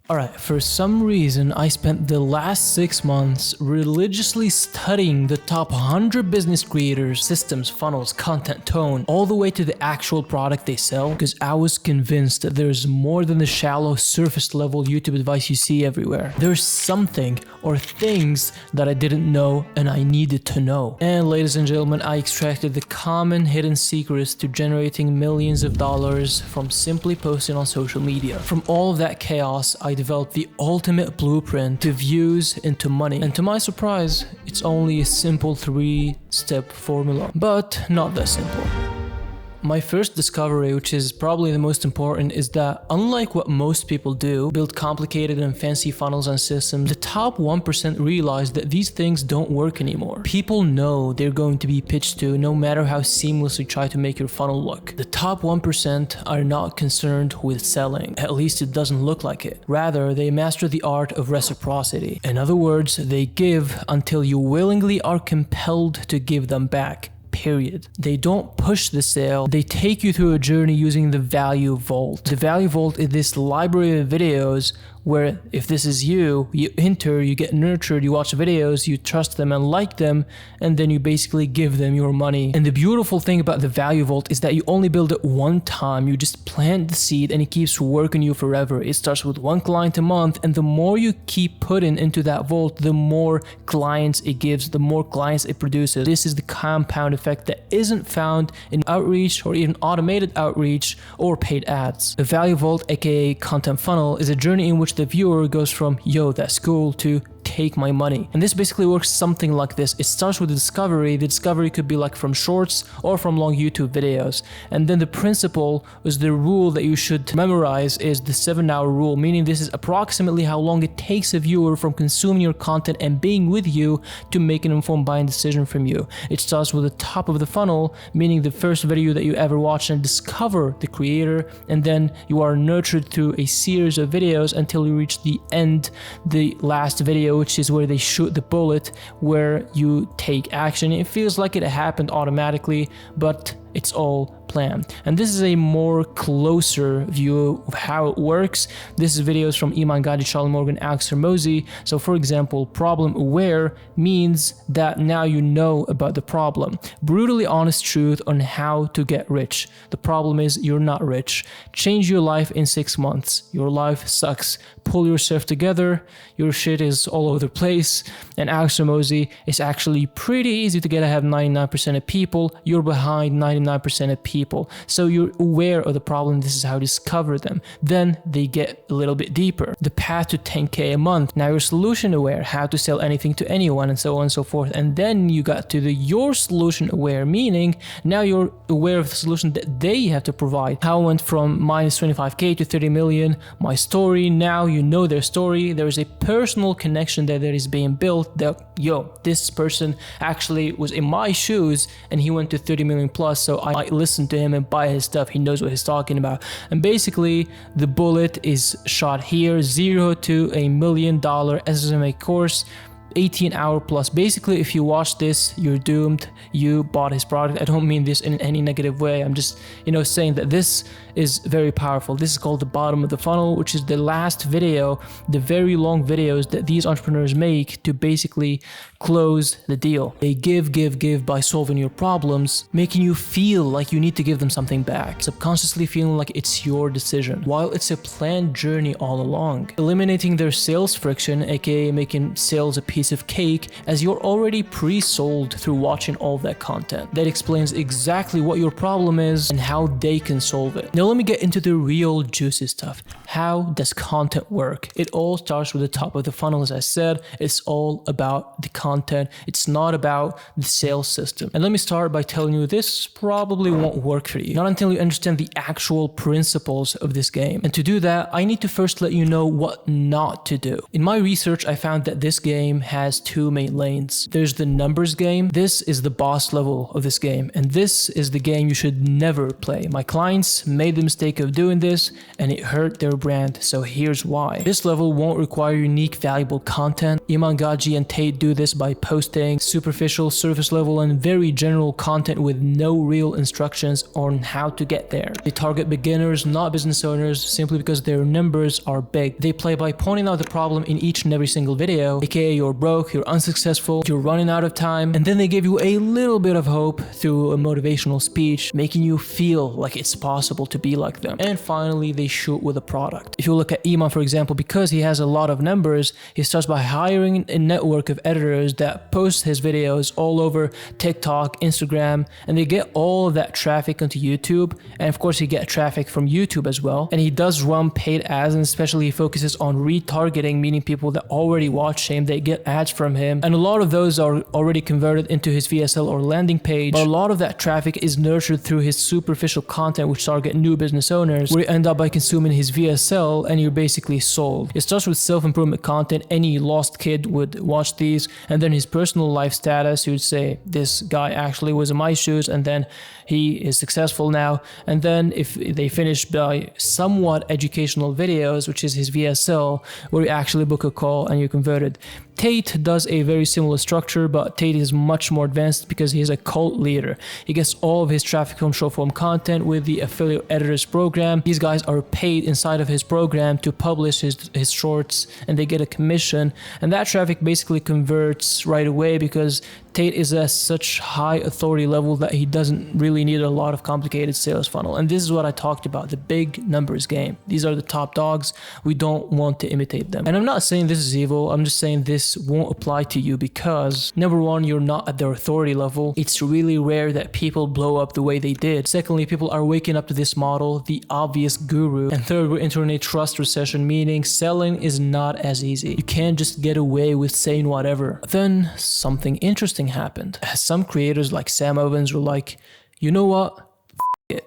Alright, for some reason, I spent the last 6 months religiously studying the top 100 business creators, systems, funnels, content, tone, all the way to the actual product they sell, because I was convinced that there's more than the shallow, surface level YouTube advice you see everywhere. There's something or things that I didn't know and I needed to know. And ladies and gentlemen, I extracted the common hidden secrets to generating millions of dollars from simply posting on social media. From all of that chaos, I developed the ultimate blueprint to views into money. And to my surprise, it's only a simple 3-step formula, but not that simple. My first discovery, which is probably the most important, is that unlike what most people do, build complicated and fancy funnels and systems, the top 1% realize that these things don't work anymore. People know they're going to be pitched to no matter how seamlessly you try to make your funnel look. The top 1% are not concerned with selling, at least it doesn't look like it. Rather, they master the art of reciprocity. In other words, they give until you willingly are compelled to give them back. Period. They don't push the sale, they take you through a journey using the Value Vault. The Value Vault is this library of videos where if this is you enter, you get nurtured, you watch videos, you trust them and like them, and then you basically give them your money. And the beautiful thing about the Value Vault is that you only build it one time, you just plant the seed and it keeps working you forever. It starts with 1 client a month, and the more you keep putting into that vault, the more clients it gives, the more clients it produces. This is the compound effect that isn't found in outreach or even automated outreach or paid ads. The Value Vault, aka Content Funnel, is a journey in which the viewer goes from "yo, that's cool" to "take my money." And this basically works something like this. It starts with the discovery. The discovery could be like from shorts or from long YouTube videos. And then the principle is the rule that you should memorize is the 7-hour rule, meaning this is approximately how long it takes a viewer from consuming your content and being with you to make an informed buying decision from you. It starts with the top of the funnel, meaning the first video that you ever watch and discover the creator, and then you are nurtured through a series of videos until you reach the end, the last video, which is where they shoot the bullet, where you take action. It feels like it happened automatically, but it's all planned. And this is a more closer view of how it works. This is videos from Iman Gadi, Charlie Morgan, Alex Hormozi. So for example, problem aware means that now you know about the problem. Brutally honest truth on how to get rich. The problem is you're not rich. Change your life in 6 months. Your life sucks. Pull yourself together. Your shit is all over the place. And Alex Hormozi, it's actually pretty easy to get ahead of 99% of people. You're behind 99% of people. So you're aware of the problem. This is how to discover them. Then they get a little bit deeper. The path to 10K a month. Now you're solution aware, how to sell anything to anyone, and so on and so forth. And then you got to the your solution aware, meaning now you're aware of the solution that they have to provide. How I went from minus 25K to 30 million. My story, now you know their story. There is a personal connection that is being built that, yo, this person actually was in my shoes and he went to 30 million plus, so I might listen to him and buy his stuff. He knows what he's talking about. And basically the bullet is shot here, 0 to $1 million SMA course, 18-hour plus. Basically, if you watch this, you're doomed. You bought his product. I don't mean this in any negative way. I'm just, saying that this is very powerful. This is called the bottom of the funnel, which is the last video, the very long videos that these entrepreneurs make to basically close the deal. They give by solving your problems, making you feel like you need to give them something back, subconsciously feeling like it's your decision, while it's a planned journey all along. Eliminating their sales friction, aka making sales a piece of cake, as you're already pre-sold through watching all of that content. That explains exactly what your problem is and how they can solve it. Now let me get into the real juicy stuff. How does content work? It all starts with the top of the funnel. As I said, it's all about the content. It's not about the sales system. And let me start by telling you this probably won't work for you, not until you understand the actual principles of this game. And to do that, I need to first let you know what not to do. In my research, I found that this game has two main lanes. There's the numbers game. This is the boss level of this game, and this is the game you should never play. My clients made the mistake of doing this and it hurt their brand, so here's why. This level won't require unique valuable content. Iman Gadzhi and Tate do this by posting superficial, surface level and very general content with no real instructions on how to get there. They target beginners, not business owners, simply because their numbers are big. They play by pointing out the problem in each and every single video, aka you're broke, you're unsuccessful, you're running out of time, and then they give you a little bit of hope through a motivational speech, making you feel like it's possible to be like them. And finally, they shoot with a product. If you look at Iman, for example, because he has a lot of numbers, he starts by hiring a network of editors that post his videos all over TikTok, Instagram, and they get all of that traffic onto YouTube. And of course, he gets traffic from YouTube as well. And he does run paid ads, and especially he focuses on retargeting, meaning people that already watch him, they get ads from him. And a lot of those are already converted into his VSL or landing page. But a lot of that traffic is nurtured through his superficial content, which target new business owners, where you end up by consuming his VSL and you're basically sold. It starts with self-improvement content. Any lost kid would watch these, and then his personal life status, you would say this guy actually was in my shoes and then he is successful now. And then if they finish by somewhat educational videos, which is his VSL, where you actually book a call and you converted. Tate does a very similar structure, but Tate is much more advanced because he is a cult leader. He gets all of his traffic from short form content with the affiliate editors program. These guys are paid inside of his program to publish his shorts, and they get a commission, and that traffic basically converts right away because Tate is at such high authority level that he doesn't really need a lot of complicated sales funnel. And this is what I talked about, the big numbers game. These are the top dogs. We don't want to imitate them. And I'm not saying this is evil. I'm just saying this won't apply to you because, number one, you're not at their authority level. It's really rare that people blow up the way they did. Secondly, people are waking up to this model, the obvious guru. And third, we're entering a trust recession, meaning selling is not as easy. You can't just get away with saying whatever. Then something interesting happened. Some creators like Sam Ovens were like, you know what?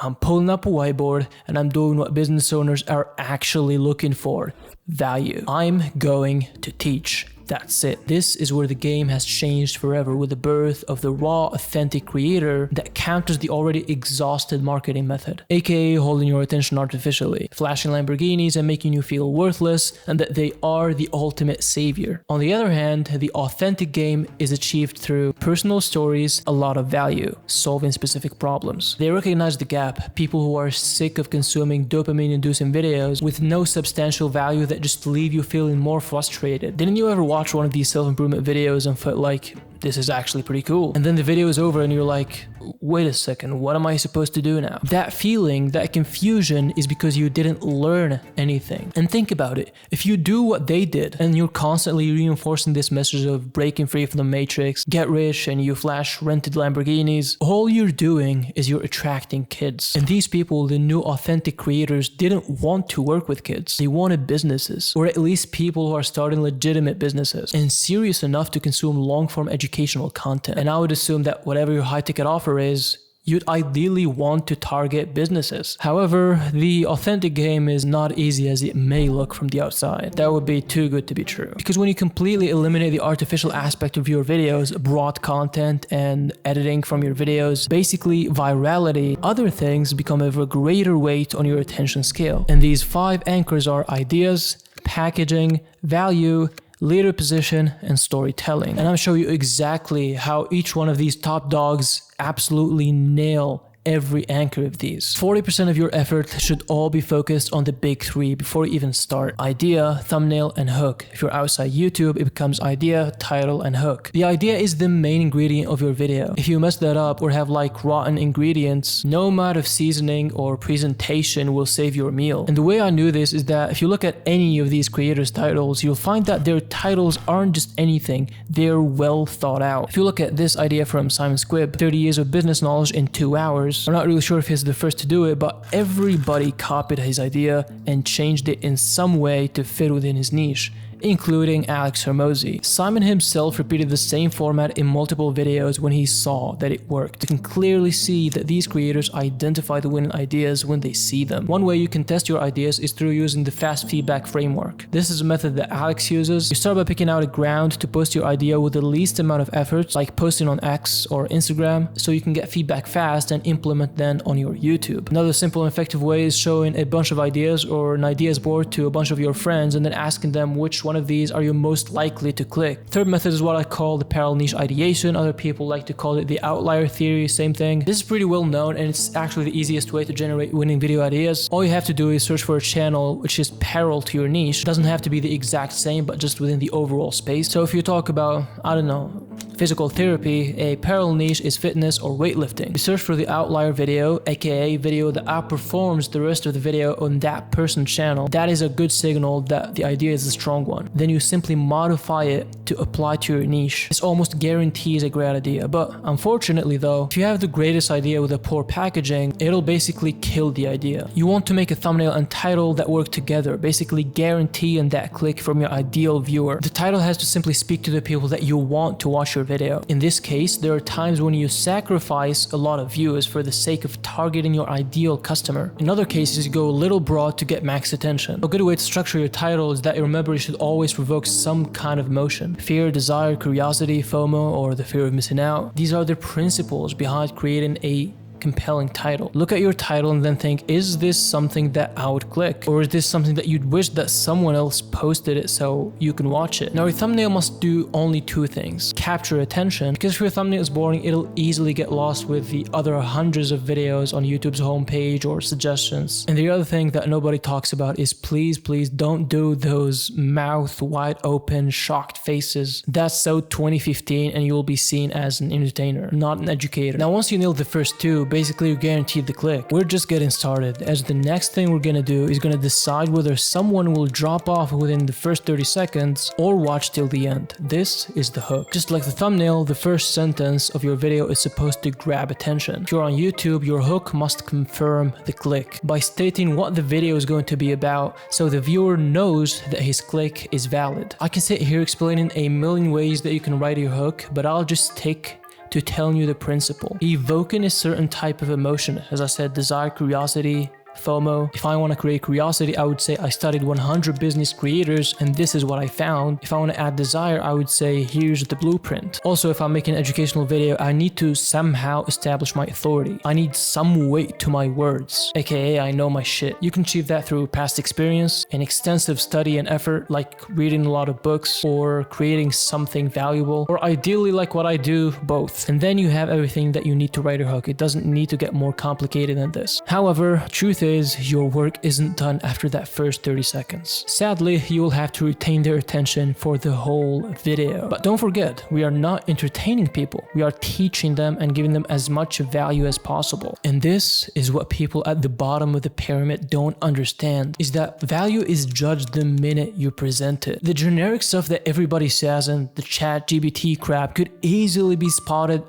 I'm pulling up a whiteboard and I'm doing what business owners are actually looking for: value. I'm going to teach. That's it. This is where the game has changed forever, with the birth of the raw, authentic creator that counters the already exhausted marketing method, aka holding your attention artificially, flashing Lamborghinis and making you feel worthless and that they are the ultimate savior. On the other hand, the authentic game is achieved through personal stories, a lot of value, solving specific problems. They recognize the gap, people who are sick of consuming dopamine-inducing videos with no substantial value that just leave you feeling more frustrated. Didn't you ever watch one of these self-improvement videos and felt like, this is actually pretty cool? And then the video is over and you're like, wait a second, what am I supposed to do now? That feeling, that confusion is because you didn't learn anything. And think about it. If you do what they did and you're constantly reinforcing this message of breaking free from the matrix, get rich, and you flash rented Lamborghinis, all you're doing is you're attracting kids. And these people, the new authentic creators, didn't want to work with kids. They wanted businesses, or at least people who are starting legitimate businesses and serious enough to consume long-form educational content. And I would assume that whatever your high-ticket offer is, you'd ideally want to target businesses. However, the authentic game is not easy as it may look from the outside. That would be too good to be true. Because when you completely eliminate the artificial aspect of your videos, broad content and editing from your videos, basically virality, other things become of a greater weight on your attention scale. And these 5 anchors are ideas, packaging, value, leader position, and storytelling. And I'll show you exactly how each one of these top dogs absolutely nail every anchor of these. 40% of your effort should all be focused on the big 3 before you even start: idea, thumbnail, and hook. If you're outside YouTube, it becomes idea, title, and hook. The idea is the main ingredient of your video. If you mess that up or have like rotten ingredients, no amount of seasoning or presentation will save your meal. And the way I knew this is that if you look at any of these creators' titles, you'll find that their titles aren't just anything, they're well thought out. If you look at this idea from Simon Squibb, 30 years of business knowledge in 2 hours, I'm not really sure if he's the first to do it, but everybody copied his idea and changed it in some way to fit within his niche. including Alex Hormozi. Simon himself repeated the same format in multiple videos when he saw that it worked. You can clearly see that these creators identify the winning ideas when they see them. One way you can test your ideas is through using the fast feedback framework. This is a method that Alex uses. You start by picking out a ground to post your idea with the least amount of effort, like posting on X or Instagram, so you can get feedback fast and implement them on your YouTube. Another simple and effective way is showing a bunch of ideas or an ideas board to a bunch of your friends and then asking them which one of these are you most likely to click. Third method is what I call the parallel niche ideation. Other people like to call it the outlier theory, same thing. This is pretty well known and it's actually the easiest way to generate winning video ideas. All you have to do is search for a channel which is parallel to your niche. It doesn't have to be the exact same, but just within the overall space. So if you talk about, I don't know, physical therapy, a parallel niche is fitness or weightlifting. You search for the outlier video, aka video that outperforms the rest of the video on that person's channel. That is a good signal that the idea is a strong one. Then you simply modify it to apply to your niche. This almost guarantees a great idea, but unfortunately though, if you have the greatest idea with a poor packaging, it'll basically kill the idea. You want to make a thumbnail and title that work together, basically guaranteeing that click from your ideal viewer. The title has to simply speak to the people that you want to watch your video. In this case, there are times when you sacrifice a lot of views for the sake of targeting your ideal customer. In other cases, you go a little broad to get max attention. A good way to structure your title is that you remember you should always provoke some kind of emotion. Fear, desire, curiosity, FOMO, or the fear of missing out. These are the principles behind creating a compelling title. Look at your title and then think, is this something that I would click? Or is this something that you'd wish that someone else posted it so you can watch it? Now your thumbnail must do only two things. Capture attention, because if your thumbnail is boring, it'll easily get lost with the other hundreds of videos on YouTube's homepage or suggestions. And the other thing that nobody talks about is please don't do those mouth wide open shocked faces. That's so 2015 and you will be seen as an entertainer, not an educator. Now once you nail the first two, basically you're guaranteed the click. We're just getting started, as the next thing we're gonna do is gonna decide whether someone will drop off within the first 30 seconds or watch till the end. This is the hook. Just like the thumbnail, the first sentence of your video is supposed to grab attention. If you're on YouTube, your hook must confirm the click by stating what the video is going to be about so the viewer knows that his click is valid. I can sit here explaining a million ways that you can write your hook, but I'll just stick to telling you the principle. Evoking a certain type of emotion, as I said, desire, curiosity, FOMO. If I want to create curiosity, I would say I studied 100 business creators and this is what I found. If I want to add desire, I would say here's the blueprint. Also, if I'm making an educational video, I need to somehow establish my authority. I need some weight to my words, aka I know my shit. You can achieve that through past experience and extensive study and effort, like reading a lot of books or creating something valuable, or ideally like what I do, both. And then you have everything that you need to write a hook. It doesn't need to get more complicated than this. However, truth is your work isn't done after that first 30 seconds. Sadly, you will have to retain their attention for the whole video. But don't forget, we are not entertaining people. We are teaching them and giving them as much value as possible. And this is what people at the bottom of the pyramid don't understand, is that value is judged the minute you present it. The generic stuff that everybody says in the ChatGPT crap could easily be spotted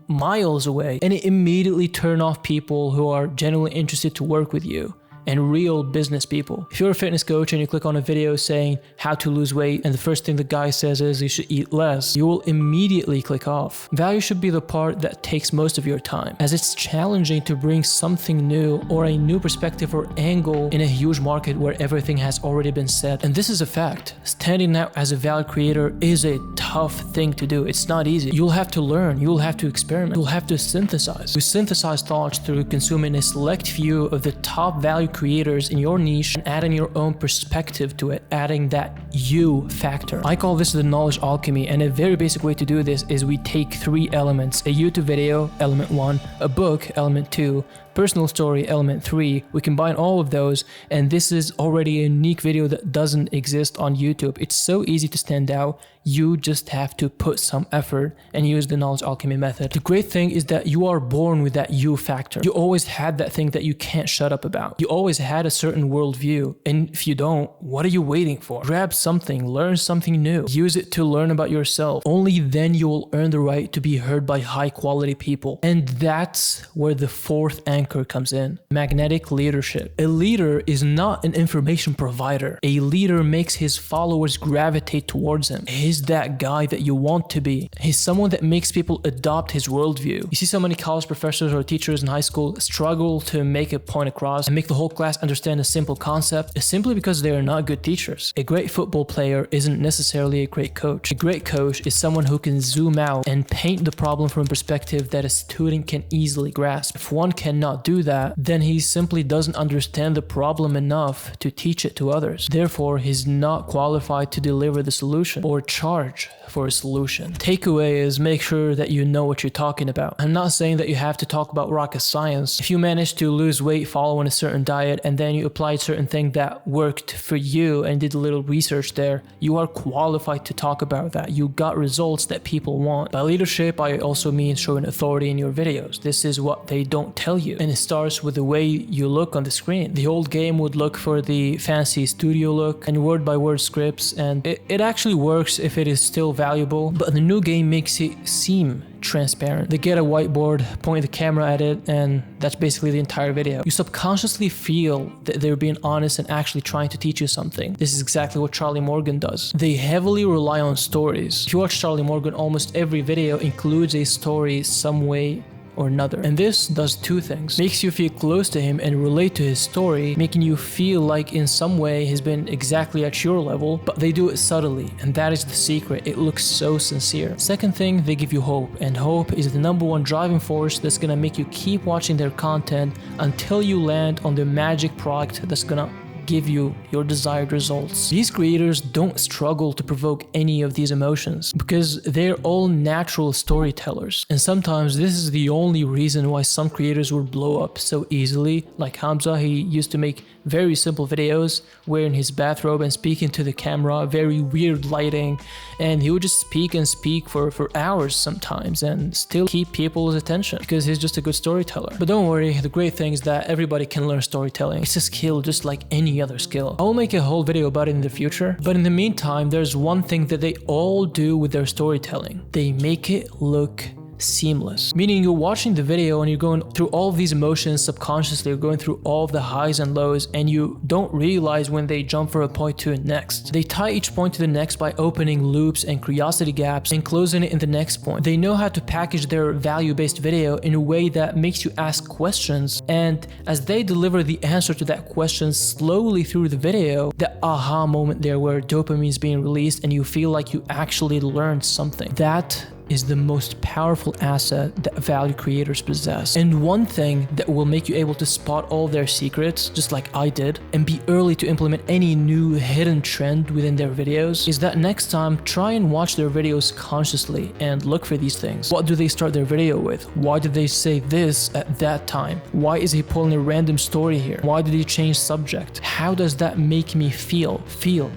miles away, and it immediately turn off people who are genuinely interested to work with you and real business people. If you're a fitness coach and you click on a video saying how to lose weight and the first thing the guy says is you should eat less, you will immediately click off. Value should be the part that takes most of your time, as it's challenging to bring something new or a new perspective or angle in a huge market where everything has already been said. And this is a fact. Standing out as a value creator is a tough thing to do. It's not easy. You'll have to learn, you'll have to experiment, you'll have to synthesize. You synthesize thoughts through consuming a select few of the top value creators in your niche and adding your own perspective to it, adding that you factor. I call this the knowledge alchemy, and a very basic way to do this is we take three elements: a YouTube video, element 1, a book, element 2, personal story, element 3. We combine all of those, and this is already a unique video that doesn't exist on YouTube. It's so easy to stand out. You just just have to put some effort and use the knowledge alchemy method. The great thing is that you are born with that you factor. You always had that thing that you can't shut up about. You always had a certain worldview, and if you don't, what are you waiting for? Grab something, learn something new, use it to learn about yourself. Only then you will earn the right to be heard by high quality people. And that's where the fourth anchor comes in: magnetic leadership. A leader is not an information provider. A leader makes his followers gravitate towards him. He's that guy that you want to be. He's someone that makes people adopt his worldview. You see so many college professors or teachers in high school struggle to make a point across and make the whole class understand a simple concept simply because they are not good teachers. A great football player isn't necessarily a great coach. A great coach is someone who can zoom out and paint the problem from a perspective that a student can easily grasp. If one cannot do that, then he simply doesn't understand the problem enough to teach it to others. Therefore, he's not qualified to deliver the solution or charge for a solution. Takeaway is make sure that you know what you're talking about. I'm not saying that you have to talk about rocket science. If you manage to lose weight following a certain diet and then you applied certain thing that worked for you and did a little research there, you are qualified to talk about that. You got results that people want. By leadership, I also mean showing authority in your videos. This is what they don't tell you. And it starts with the way you look on the screen. The old game would look for the fancy studio look and word by word scripts, and it actually works if it is still valuable, but the new game makes it seem transparent. They get a whiteboard, point the camera at it, and that's basically the entire video. You subconsciously feel that they're being honest and actually trying to teach you something. This is exactly what Charlie Morgan does. They heavily rely on stories. If you watch Charlie Morgan, almost every video includes a story some way or another. And this does two things. Makes you feel close to him and relate to his story, making you feel like in some way he's been exactly at your level, but they do it subtly, and that is the secret. It looks so sincere. Second thing, they give you hope, and hope is the number one driving force that's gonna make you keep watching their content until you land on the magic product that's gonna give you your desired results. These creators don't struggle to provoke any of these emotions because they're all natural storytellers. And sometimes this is the only reason why some creators would blow up so easily. Like Hamza, he used to make very simple videos wearing his bathrobe and speaking to the camera, very weird lighting, and he would just speak and speak for hours sometimes and still keep people's attention because he's just a good storyteller. But don't worry, the great thing is that everybody can learn storytelling. It's a skill just like any other skill. I'll make a whole video about it in the future, but in the meantime, there's one thing that they all do with their storytelling. They make it look seamless. Meaning you're watching the video and you're going through all of these emotions subconsciously, you're going through all of the highs and lows, and you don't realize when they jump from a point to the next. They tie each point to the next by opening loops and curiosity gaps and closing it in the next point. They know how to package their value-based video in a way that makes you ask questions, and as they deliver the answer to that question slowly through the video, the aha moment there where dopamine is being released and you feel like you actually learned something. That is the most powerful asset that value creators possess. And one thing that will make you able to spot all their secrets, just like I did, and be early to implement any new hidden trend within their videos, is that next time, try and watch their videos consciously and look for these things. What do they start their video with? Why did they say this at that time? Why is he pulling a random story here? Why did he change subject? How does that make me feel?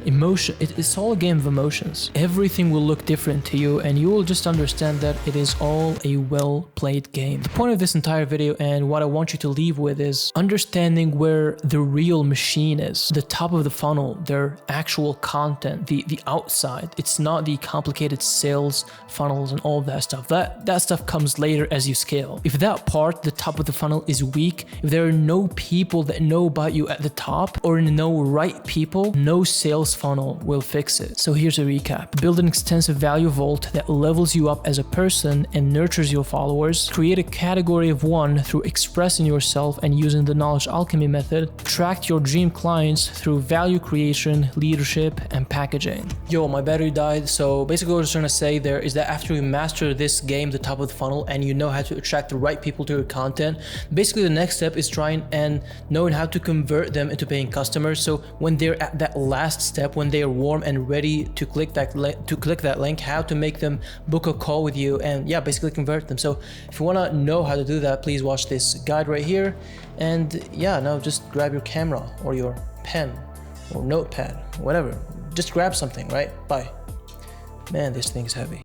Emotion. It's all a game of emotions. Everything will look different to you, and you will just understand that it is all a well-played game. The point of this entire video and what I want you to leave with is understanding where the real machine is. The top of the funnel, their actual content, the outside. It's not the complicated sales funnels and all that stuff. That stuff comes later as you scale. If that part, the top of the funnel, is weak, if there are no people that know about you at the top or no right people, no sales funnel will fix it. So here's a recap. Build an extensive value vault that levels you up as a person and nurtures your followers. Create a category of one through expressing yourself and using the knowledge alchemy method. Attract your dream clients through value creation, leadership, and packaging. Yo, my battery died. So basically what I was trying to say there is that after you master this game, the top of the funnel, and you know how to attract the right people to your content, basically the next step is trying and knowing how to convert them into paying customers. So when they're at that last step, when they are warm and ready to click that link, how to make them book a call with you and yeah, basically convert them. So if you want to know how to do that, please watch this guide right here. And yeah, now just grab your camera or your pen or notepad, whatever. Just grab something, right? Bye. Man, this thing's heavy.